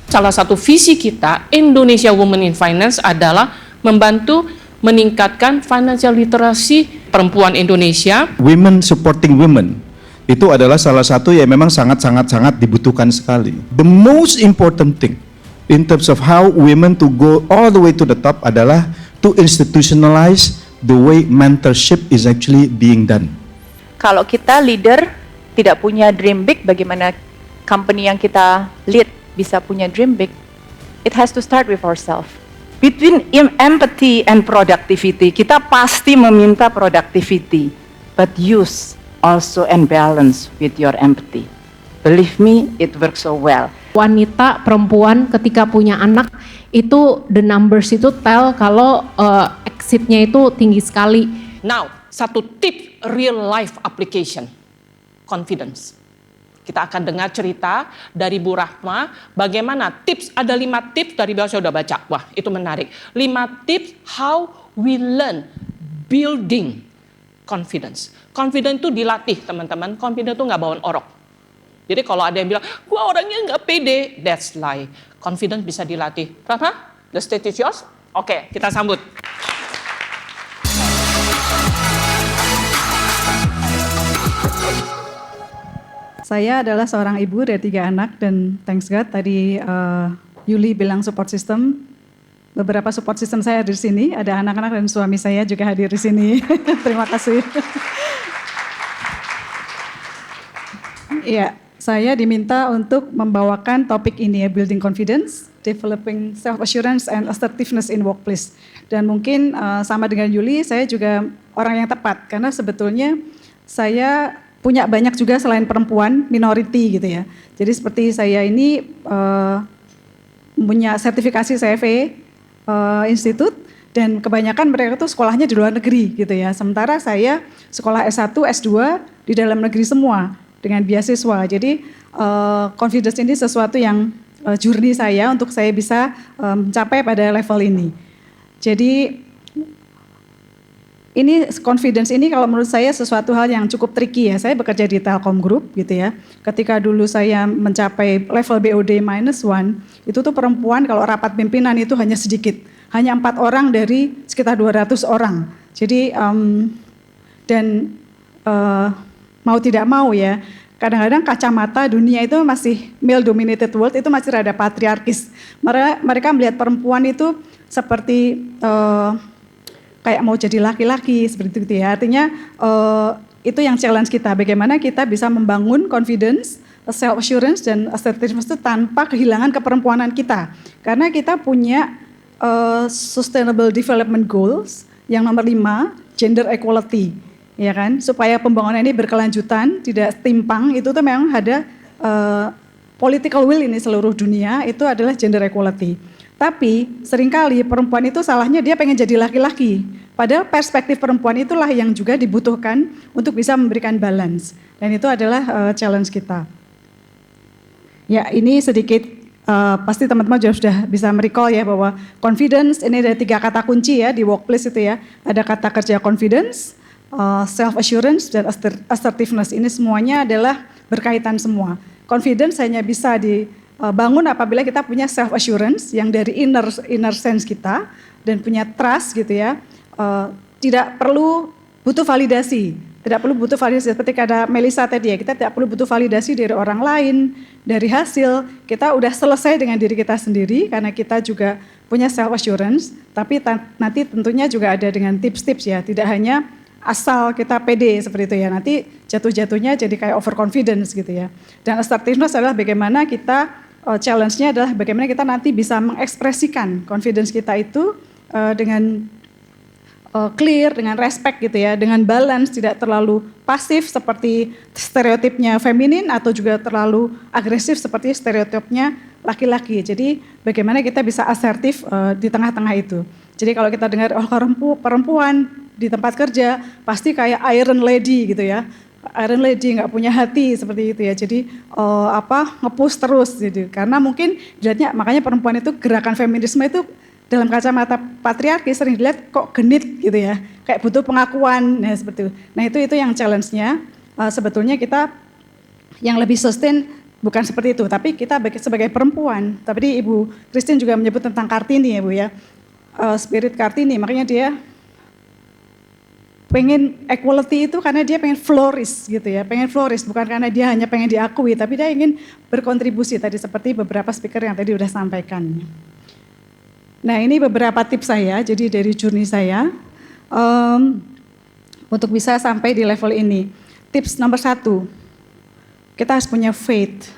Salah satu visi kita, Indonesia Women in Finance, adalah membantu meningkatkan financial literacy perempuan Indonesia. Women supporting women itu adalah salah satu yang memang sangat dibutuhkan sekali. The most important thing in terms of how women to go all the way to the top adalah to institutionalize the way mentorship is actually being done. Kalau kita leader tidak punya dream big, bagaimana company yang kita lead bisa punya dream big? It has to start with ourselves. Between empathy and productivity, kita pasti meminta productivity, but use also and balance with your empathy. Believe me, it works so well. Wanita, perempuan ketika punya anak itu the numbers itu tell kalau exitnya itu tinggi sekali. Now, satu tip real life application, confidence. Kita akan dengar cerita dari Bu Rahma, bagaimana tips, ada 5 tips dari bawah saya udah baca. Wah, itu menarik. 5 tips how we learn building confidence. Confidence itu dilatih, teman-teman. Confidence itu nggak bawaan orok. Jadi kalau ada yang bilang, gua orangnya nggak pede, that's lie. Confidence bisa dilatih. Rahma, the stage is yours. Oke, kita sambut. Saya adalah seorang ibu dari 3 anak dan thanks God tadi Yuli bilang support system. Beberapa support system saya hadir di sini, ada anak-anak dan suami saya juga hadir di sini. Terima kasih. Iya, saya diminta untuk membawakan topik ini ya, building confidence, developing self assurance and assertiveness in workplace. Dan mungkin sama dengan Yuli, saya juga orang yang tepat karena sebetulnya saya punya banyak juga selain perempuan, minority gitu ya. Jadi seperti saya ini punya sertifikasi CFA Institute dan kebanyakan mereka tuh sekolahnya di luar negeri gitu ya. Sementara saya sekolah S1, S2 di dalam negeri semua dengan beasiswa. Jadi confidence ini sesuatu yang journey saya untuk saya bisa mencapai pada level ini. Jadi ini confidence ini kalau menurut saya sesuatu hal yang cukup tricky ya. Saya bekerja di Telkom Group gitu ya. Ketika dulu saya mencapai level BOD-1, itu tuh perempuan kalau rapat pimpinan itu hanya sedikit. Hanya 4 orang dari sekitar 200 orang. Jadi mau tidak mau ya, kadang-kadang kacamata dunia itu masih male dominated world, itu masih rada patriarkis. Mereka melihat perempuan itu seperti kayak mau jadi laki-laki seperti itu ya. Artinya itu yang challenge kita, bagaimana kita bisa membangun confidence, self assurance dan assertiveness itu tanpa kehilangan keperempuanan kita. Karena kita punya sustainable development goals yang nomor 5, gender equality. Ya kan? Supaya pembangunan ini berkelanjutan, tidak timpang, itu tuh memang ada political will ini seluruh dunia, itu adalah gender equality. Tapi seringkali perempuan itu salahnya dia pengen jadi laki-laki. Padahal perspektif perempuan itulah yang juga dibutuhkan untuk bisa memberikan balance. Dan itu adalah challenge kita. Ya ini sedikit, pasti teman-teman sudah bisa merecall ya bahwa confidence ini ada 3 kata kunci ya di workplace itu ya. Ada kata kerja confidence, self assurance dan assertiveness. Ini semuanya adalah berkaitan semua. Confidence hanya bisa dibangun apabila kita punya self assurance yang dari inner sense kita dan punya trust gitu ya. Tidak perlu butuh validasi. Tidak perlu butuh validasi seperti kata Melissa tadi ya, kita tidak perlu butuh validasi dari orang lain, dari hasil. Kita udah selesai dengan diri kita sendiri karena kita juga punya self assurance, tapi nanti tentunya juga ada dengan tips-tips ya, tidak hanya asal kita pede seperti itu ya, nanti jatuh-jatuhnya jadi kayak overconfidence gitu ya. Dan assertiveness adalah bagaimana kita, challenge-nya adalah bagaimana kita nanti bisa mengekspresikan confidence kita itu dengan clear, dengan respect gitu ya, dengan balance, tidak terlalu pasif seperti stereotipnya feminin atau juga terlalu agresif seperti stereotipnya laki-laki. Jadi bagaimana kita bisa asertif di tengah-tengah itu. Jadi kalau kita dengar perempuan di tempat kerja pasti kayak iron lady gitu ya. Iron lady nggak punya hati seperti itu ya. Jadi nge-push terus gitu. Karena mungkin dilihatnya, makanya perempuan itu gerakan feminisme itu dalam kacamata patriarki sering dilihat kok genit gitu ya. Kayak butuh pengakuan, nah seperti itu. Nah itu yang challenge-nya sebetulnya kita yang lebih sustain bukan seperti itu, tapi kita sebagai perempuan, tapi Ibu Christine juga menyebut tentang Kartini ya Bu ya, spirit Kartini, makanya dia pengen equality itu karena dia pengen flourish gitu ya, pengen flourish bukan karena dia hanya pengen diakui, tapi dia ingin berkontribusi tadi seperti beberapa speaker yang tadi udah sampaikan. Nah ini beberapa tips saya, jadi dari journey saya untuk bisa sampai di level ini. Tips nomor 1, kita harus punya faith,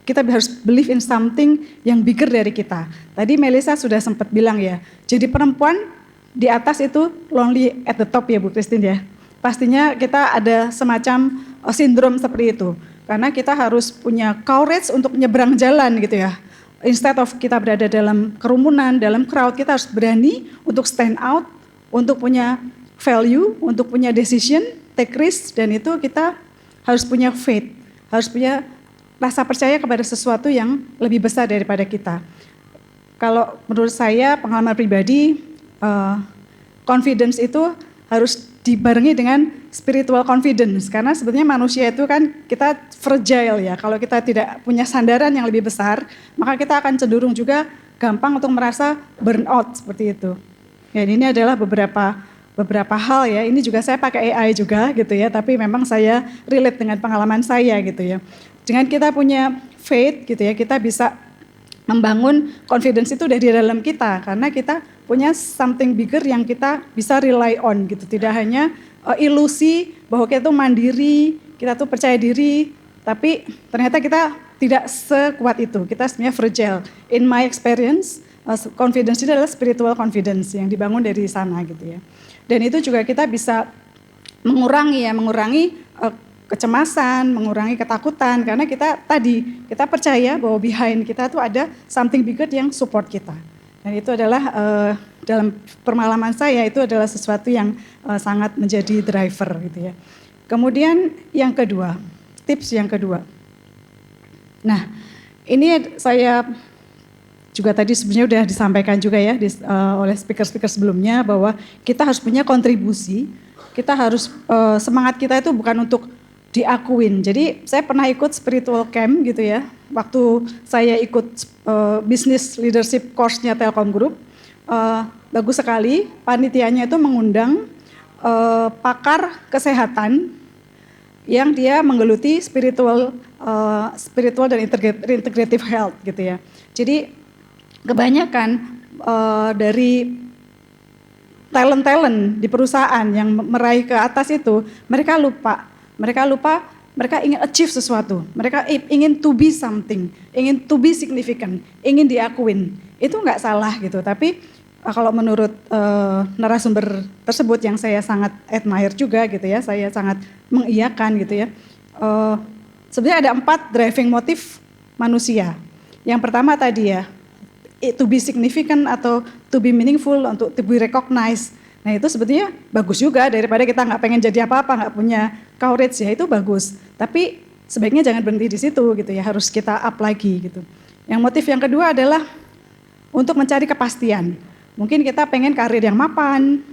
kita harus believe in something yang bigger dari kita. Tadi Melissa sudah sempat bilang ya, jadi perempuan di atas itu lonely at the top ya Bu Christine ya. Pastinya kita ada semacam sindrom seperti itu. Karena kita harus punya courage untuk nyebrang jalan gitu ya. Instead of kita berada dalam kerumunan, dalam crowd, kita harus berani untuk stand out, untuk punya value, untuk punya decision, take risk, dan itu kita harus punya faith. Harus punya rasa percaya kepada sesuatu yang lebih besar daripada kita. Kalau menurut saya pengalaman pribadi, confidence itu harus dibarengi dengan spiritual confidence. Karena sebetulnya manusia itu kan kita fragile ya. Kalau kita tidak punya sandaran yang lebih besar, maka kita akan cenderung juga gampang untuk merasa burnout seperti itu. Ya, ini adalah beberapa hal ya, ini juga saya pakai AI juga gitu ya, tapi memang saya relate dengan pengalaman saya gitu ya. Dengan kita punya faith gitu ya, kita bisa membangun confidence itu dari dalam kita, karena kita punya something bigger yang kita bisa rely on gitu, tidak hanya ilusi bahwa kita tuh mandiri, kita tuh percaya diri, tapi ternyata kita tidak sekuat itu, kita sebenarnya fragile. In my experience, confidence itu adalah spiritual confidence yang dibangun dari sana gitu ya. Dan itu juga kita bisa mengurangi kecemasan, mengurangi ketakutan, karena kita percaya bahwa behind kita tuh ada something bigger yang support kita. Dan itu adalah dalam pengalaman saya itu adalah sesuatu yang sangat menjadi driver gitu ya. Kemudian yang kedua, tips yang kedua. Nah, ini saya juga tadi sebenarnya sudah disampaikan juga ya oleh speaker-speaker sebelumnya bahwa kita harus punya kontribusi, kita harus semangat kita itu bukan untuk diakuin. Jadi saya pernah ikut spiritual camp gitu ya, waktu saya ikut business leadership course-nya Telkom Group, bagus sekali, panitianya itu mengundang pakar kesehatan yang dia menggeluti spiritual dan integrative health gitu ya. Jadi kebanyakan dari talent-talent di perusahaan yang meraih ke atas itu, mereka lupa, mereka ingin achieve sesuatu, mereka ingin to be something, ingin to be significant, ingin diakuin. Itu nggak salah gitu, tapi kalau menurut narasumber tersebut yang saya sangat admire juga gitu ya, saya sangat mengiyakan gitu ya. Sebenarnya ada 4 driving motif manusia. Yang pertama tadi ya, to be significant atau to be meaningful, untuk to be recognized. Nah itu sebetulnya bagus juga daripada kita nggak pengen jadi apa-apa, nggak punya courage ya, itu bagus. Tapi sebaiknya jangan berhenti di situ gitu ya, harus kita up lagi gitu. Yang motif yang kedua adalah untuk mencari kepastian. Mungkin kita pengen karir yang mapan,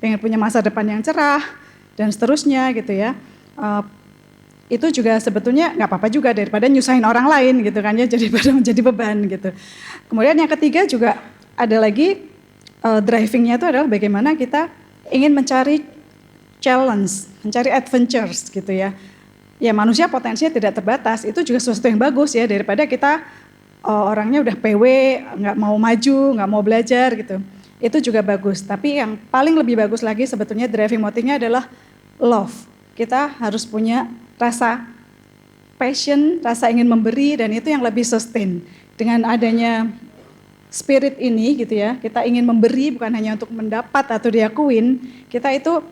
pengen punya masa depan yang cerah dan seterusnya gitu ya. Itu juga sebetulnya nggak apa-apa juga daripada nyusahin orang lain gitu kan ya, jadi menjadi beban gitu. Kemudian yang ketiga juga ada lagi drivingnya itu adalah bagaimana kita ingin mencari challenge, mencari adventures gitu ya. Ya manusia potensinya tidak terbatas, itu juga sesuatu yang bagus ya, daripada kita orangnya udah PW, nggak mau maju, nggak mau belajar gitu. Itu juga bagus, tapi yang paling lebih bagus lagi sebetulnya driving motifnya adalah love. Kita harus punya rasa passion, rasa ingin memberi, dan itu yang lebih sustain. Dengan adanya spirit ini gitu ya, kita ingin memberi bukan hanya untuk mendapat atau diakuin, kita itu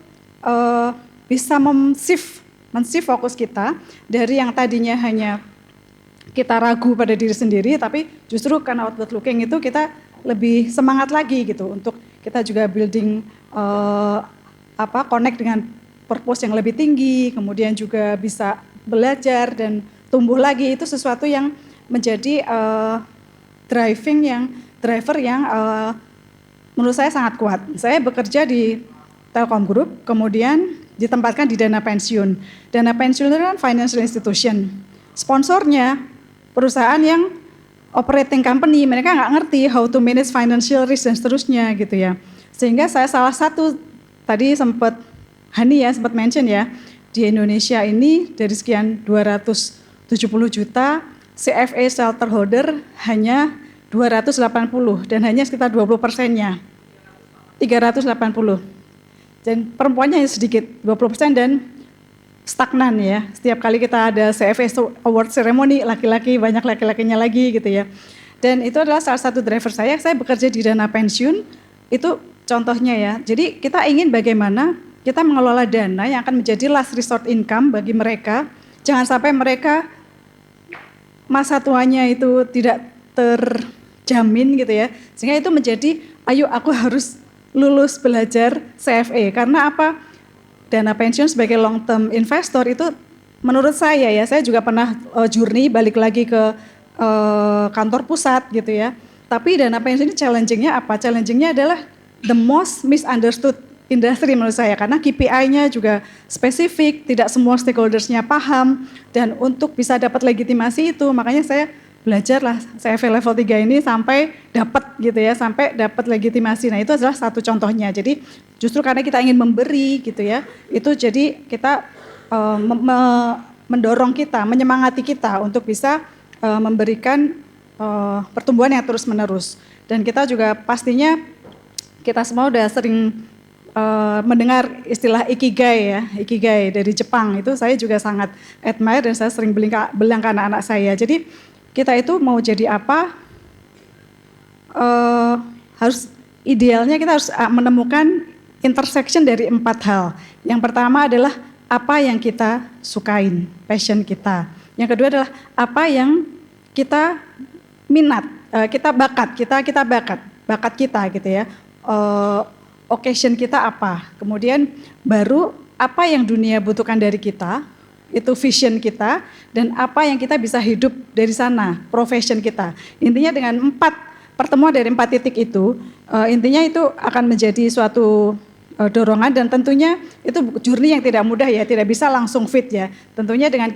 bisa men-shift fokus kita dari yang tadinya hanya kita ragu pada diri sendiri, tapi justru karena outward looking itu kita lebih semangat lagi gitu untuk kita juga building connect dengan purpose yang lebih tinggi, kemudian juga bisa belajar dan tumbuh lagi. Itu sesuatu yang menjadi driver yang menurut saya sangat kuat. Saya bekerja di Telkom Group, kemudian ditempatkan di dana pensiun. Dana pensiun itu kan financial institution. Sponsornya perusahaan yang operating company, mereka nggak ngerti how to manage financial risk dan seterusnya gitu ya. Sehingga saya salah satu, tadi sempat Hani ya sempat mention ya, di Indonesia ini dari sekian 270 juta, CFA shelter holder hanya 280 dan hanya sekitar 20%-nya. 380. Dan perempuannya hanya sedikit, 20% dan stagnan ya. Setiap kali kita ada CFA award ceremony, laki-laki banyak laki-lakinya lagi gitu ya. Dan itu adalah salah satu driver saya bekerja di dana pensiun, itu contohnya ya. Jadi kita ingin bagaimana kita mengelola dana yang akan menjadi last resort income bagi mereka. Jangan sampai mereka masa tuanya itu tidak terjamin gitu ya. Sehingga itu menjadi, ayo aku harus lulus belajar CFA. Karena apa? Dana pensiun sebagai long term investor itu menurut saya ya, saya juga pernah journey balik lagi ke kantor pusat gitu ya. Tapi dana pensiun ini challenging-nya apa? Challenging-nya adalah the most misunderstood industri menurut saya, karena KPI-nya juga spesifik, tidak semua stakeholders-nya paham, dan untuk bisa dapat legitimasi itu, makanya saya belajarlah CFA level 3 ini sampai dapat gitu ya, sampai dapat legitimasi. Nah itu adalah satu contohnya. Jadi justru karena kita ingin memberi gitu ya, itu jadi kita mendorong kita, menyemangati kita untuk bisa memberikan pertumbuhan yang terus menerus. Dan kita juga pastinya, kita semua udah sering mendengar istilah ikigai ya, ikigai dari Jepang, itu saya juga sangat admire dan saya sering bilang ke anak-anak saya. Jadi kita itu mau jadi apa, harus idealnya kita harus menemukan intersection dari 4 hal. Yang pertama adalah apa yang kita sukain, passion kita. Yang kedua adalah apa yang kita minat, kita bakat kita gitu ya. Occasion kita apa, kemudian baru apa yang dunia butuhkan dari kita, itu vision kita, dan apa yang kita bisa hidup dari sana, profession kita. Intinya dengan 4 pertemuan dari 4 titik itu, intinya itu akan menjadi suatu dorongan, dan tentunya itu journey yang tidak mudah ya, tidak bisa langsung fit ya. Tentunya dengan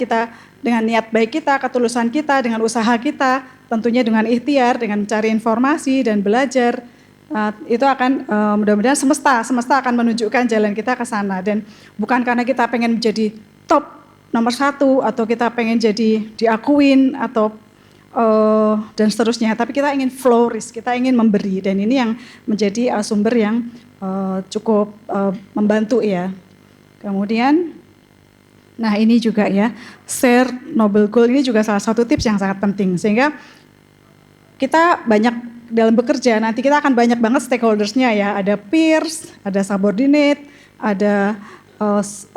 niat baik kita, ketulusan kita, dengan usaha kita, tentunya dengan ikhtiar, dengan mencari informasi dan belajar. Itu akan mudah-mudahan semesta akan menunjukkan jalan kita ke sana, dan bukan karena kita pengen menjadi top nomor 1 atau kita pengen jadi diakuin atau dan seterusnya, tapi kita ingin flourish, kita ingin memberi, dan ini yang menjadi sumber yang cukup membantu ya. Kemudian, nah ini juga ya, share noble goal ini juga salah satu tips yang sangat penting, sehingga kita banyak dalam bekerja, nanti kita akan banyak banget stakeholders-nya ya, ada peers, ada subordinate, ada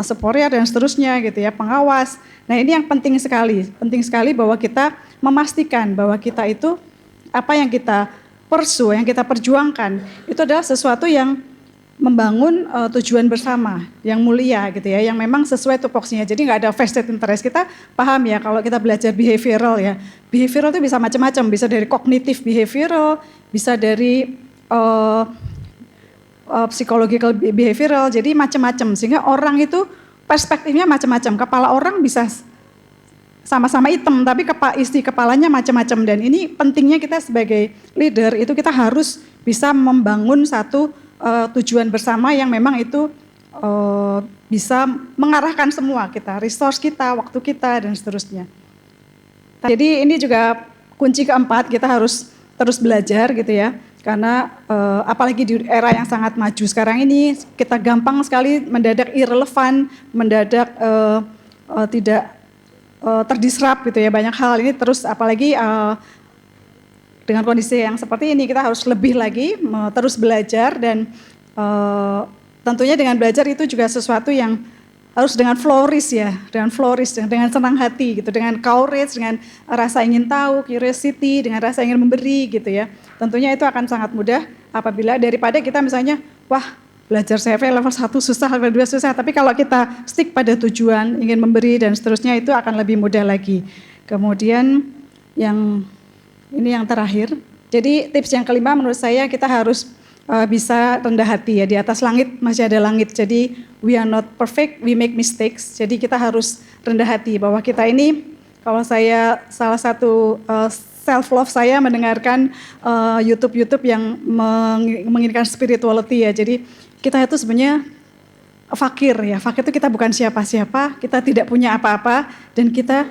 superior dan seterusnya gitu ya, pengawas. Nah ini yang penting sekali bahwa kita memastikan bahwa kita itu, apa yang kita pursue, yang kita perjuangkan, itu adalah sesuatu yang membangun tujuan bersama, yang mulia gitu ya, yang memang sesuai tupoksinya. Jadi nggak ada vested interest. Kita paham ya kalau kita belajar behavioral ya. Behavioral itu bisa macam-macam, bisa dari kognitif behavioral, bisa dari psychological behavioral, jadi macam-macam. Sehingga orang itu perspektifnya macam-macam. Kepala orang bisa sama-sama hitam, tapi isi kepalanya macam-macam. Dan ini pentingnya kita sebagai leader, itu kita harus bisa membangun satu tujuan bersama yang memang itu bisa mengarahkan semua kita, resource kita, waktu kita, dan seterusnya. Jadi ini juga kunci keempat, kita harus terus belajar gitu ya, karena apalagi di era yang sangat maju sekarang ini, kita gampang sekali mendadak irrelevant, mendadak tidak terdisrupt gitu ya, banyak hal ini terus, apalagi dengan kondisi yang seperti ini kita harus lebih lagi terus belajar, dan tentunya dengan belajar itu juga sesuatu yang harus dengan flourish ya, dengan senang hati gitu, dengan courage, dengan rasa ingin tahu, curiosity, dengan rasa ingin memberi gitu ya. Tentunya itu akan sangat mudah apabila daripada kita misalnya, wah belajar CFA level 1 susah, level 2 susah, tapi kalau kita stick pada tujuan, ingin memberi dan seterusnya, itu akan lebih mudah lagi. Kemudian ini yang terakhir, jadi tips yang kelima menurut saya, kita harus bisa rendah hati ya, di atas langit masih ada langit, jadi we are not perfect, we make mistakes, jadi kita harus rendah hati bahwa kita ini Kalau saya salah satu self love saya mendengarkan YouTube yang menginginkan spirituality ya. Jadi kita itu sebenarnya fakir ya. Fakir itu kita bukan siapa-siapa, kita tidak punya apa-apa dan kita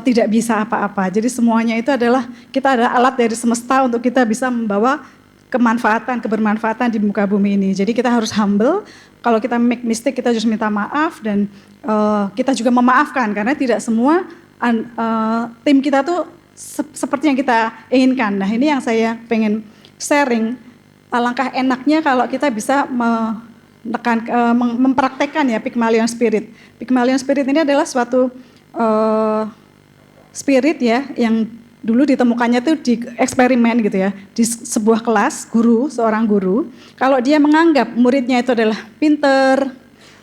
tidak bisa apa-apa. Jadi semuanya itu adalah kita adalah alat dari semesta untuk kita bisa membawa kebermanfaatan di muka bumi ini. Jadi kita harus humble. Kalau kita make mistake kita harus minta maaf dan kita juga memaafkan karena tidak semua tim kita tuh seperti yang kita inginkan. Nah ini yang saya pengen sharing. Alangkah enaknya kalau kita bisa mempraktekkan ya Pygmalion Spirit. Pygmalion Spirit ini adalah suatu spirit ya yang dulu ditemukannya tuh di eksperimen gitu ya. Di sebuah kelas, seorang guru. Kalau dia menganggap muridnya itu adalah pinter,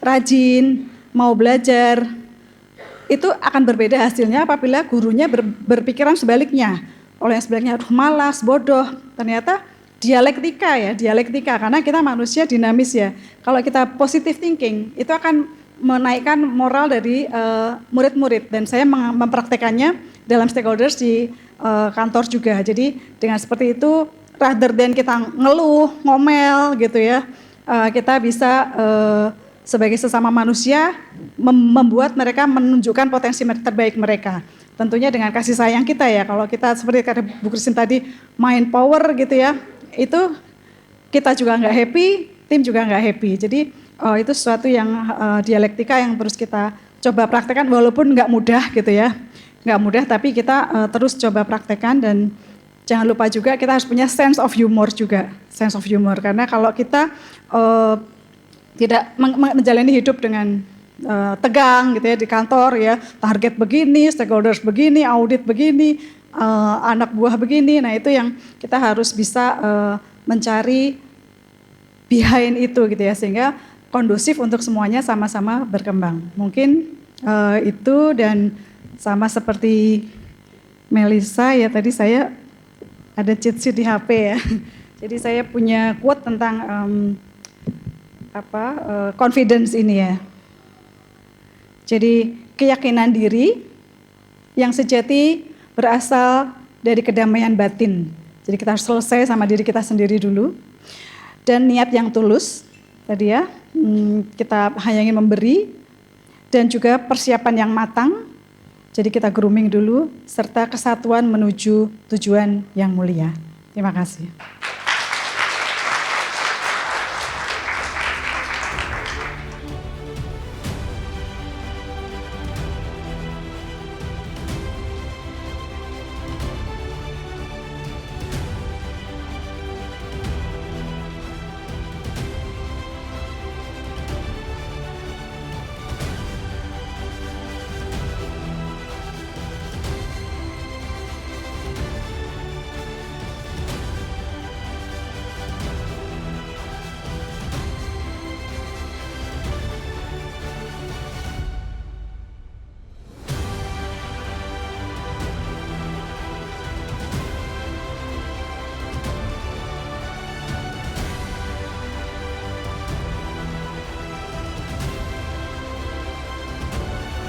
rajin, mau belajar, itu akan berbeda hasilnya apabila gurunya berpikiran sebaliknya. Oleh yang sebaliknya, aduh malas, bodoh. Ternyata dialektika karena kita manusia dinamis ya. Kalau kita positive thinking, itu akan menaikkan moral dari murid-murid. Dan saya mempraktekannya dalam stakeholders di kantor juga. Jadi dengan seperti itu, rather than kita ngeluh, ngomel gitu ya, kita bisa sebagai sesama manusia membuat mereka menunjukkan potensi terbaik mereka. Tentunya dengan kasih sayang kita ya. Kalau kita seperti kata Bu Christine tadi mind power gitu ya, itu kita juga nggak happy, tim juga nggak happy. Jadi itu sesuatu yang dialektika yang terus kita coba praktekkan walaupun nggak mudah gitu ya. Nggak mudah tapi kita terus coba praktekkan dan jangan lupa juga kita harus punya sense of humor juga. Sense of humor karena kalau kita tidak menjalani hidup dengan tegang gitu ya di kantor ya, target begini, stakeholders begini, audit begini, anak buah begini. Nah itu yang kita harus bisa mencari behind itu gitu ya sehingga kondusif untuk semuanya sama-sama berkembang. Mungkin itu dan sama seperti Melissa ya tadi saya ada cheat sheet di HP ya. Jadi saya punya quote tentang confidence ini ya. Jadi keyakinan diri yang sejati berasal dari kedamaian batin. Jadi kita harus selesai sama diri kita sendiri dulu. Dan niat yang tulus tadi ya, kita hanya ingin memberi dan juga persiapan yang matang. Jadi kita grooming dulu serta kesatuan menuju tujuan yang mulia. Terima kasih.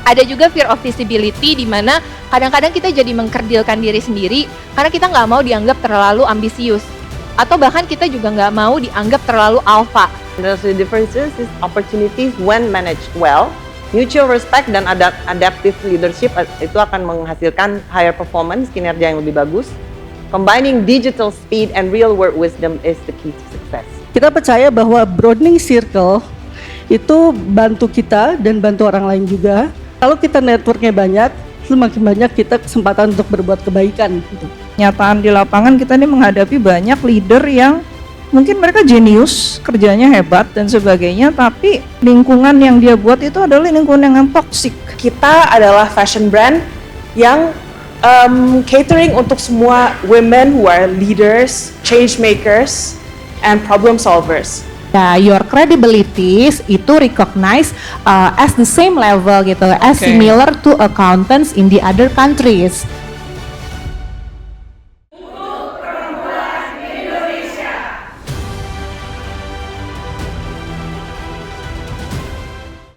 Ada juga fear of visibility di mana kadang-kadang kita jadi mengkerdilkan diri sendiri karena kita nggak mau dianggap terlalu ambisius. Atau bahkan kita juga nggak mau dianggap terlalu alpha. There's the differences is opportunities when managed well, mutual respect dan adaptive leadership itu akan menghasilkan higher performance, kinerja yang lebih bagus. Combining digital speed and real world wisdom is the key to success. Kita percaya bahwa broadening circle itu bantu kita dan bantu orang lain juga. Kalau kita networknya banyak, semakin banyak kita kesempatan untuk berbuat kebaikan. Gitu. Nyataan di lapangan kita ini menghadapi banyak leader yang mungkin mereka jenius, kerjanya hebat dan sebagainya, tapi lingkungan yang dia buat itu adalah lingkungan yang toksik. Kita adalah fashion brand yang catering untuk semua women who are leaders, change makers, and problem solvers. Your credibilities itu recognized as the same level gitu, as similar to accountants in the other countries.